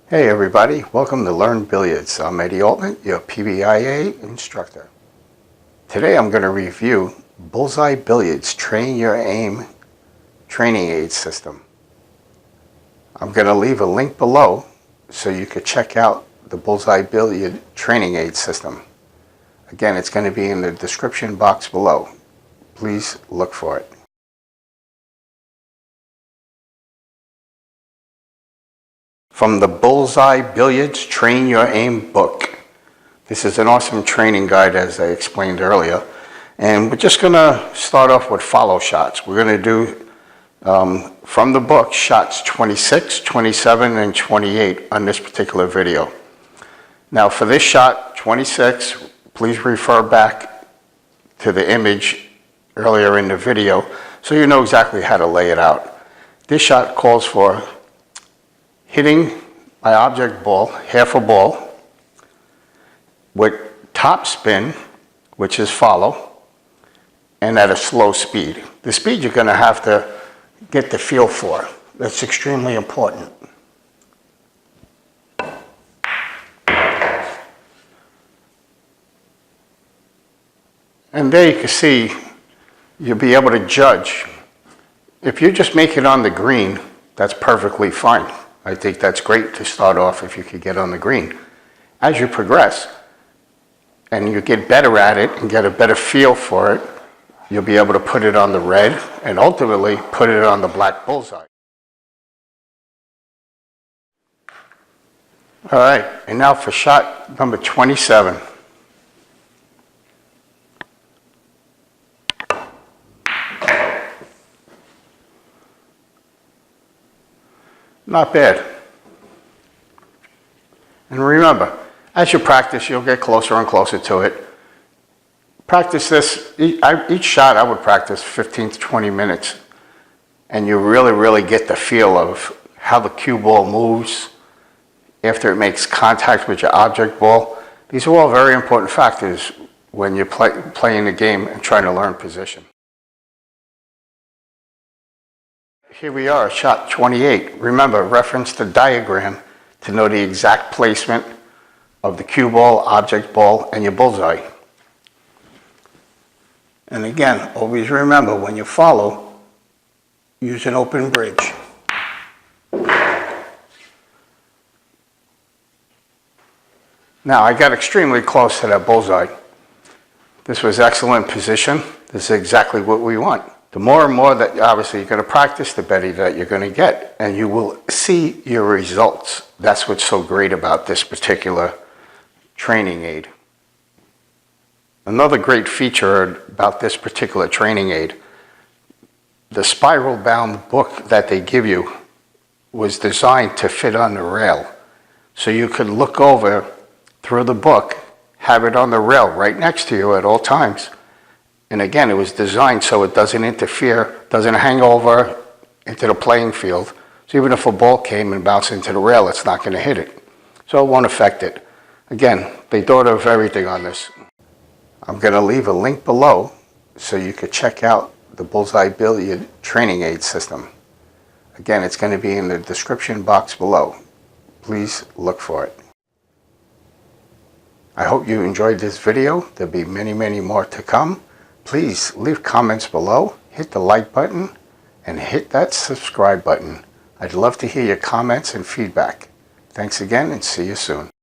Hey everybody, welcome to Learn Billiards. I'm Eddie Altman, your PBIA instructor. Today I'm going to review Bullseye Billiards Train Your Aim training aid system. I'm going to leave a link below so you can check out the Bullseye Billiard training aid system. Again, it's going to be in the description box below. Please look for it. From the Bullseye Billiards Train Your Aim book. This is an awesome training guide, as I explained earlier. And we're just going to start off with follow shots. We're going to do, from the book, shots 26, 27, and 28 on this particular video. Now for this shot, 26, please refer back to the image earlier in the video so you know exactly how to lay it out. This shot calls for hitting my object ball, half a ball, with top spin, which is follow, and at a slow speed. The speed you're going to have to get the feel for. That's extremely important. And there you can see, you'll be able to judge. If you just make it on the green, that's perfectly fine. I think that's great to start off if you could get on the green. As you progress and you get better at it and get a better feel for it, you'll be able to put it on the red and ultimately put it on the black bullseye. All right, and now for shot number 27. Not bad. And remember, as you practice, you'll get closer and closer to it. Practice this, each shot I would practice 15 to 20 minutes. And you really get the feel of how the cue ball moves after it makes contact with your object ball. These are all very important factors when you're playing the game and trying to learn position. Here we are, shot 28. Remember, reference the diagram to know the exact placement of the cue ball, object ball, and your bullseye. And again, always remember, when you follow, use an open bridge. Now, I got extremely close to that bullseye. This was excellent position. This is exactly what we want. The more and more that obviously you're going to practice, the better that you're going to get, and you will see your results. That's what's so great about this particular training aid. Another great feature about this particular training aid, the spiral bound book that they give you was designed to fit on the rail. So you could look over through the book, have it on the rail right next to you at all times. And again, it was designed so it doesn't interfere, doesn't hang over into the playing field. So even if a ball came and bounced into the rail, it's not going to hit it. So it won't affect it. Again, they thought of everything on this. I'm going to leave a link below so you could check out the Bullseye Billiard training aid system. Again, it's going to be in the description box below. Please look for it. I hope you enjoyed this video. There'll be many more to come. Please leave comments below, hit the like button, and hit that subscribe button. I'd love to hear your comments and feedback. Thanks again, and see you soon.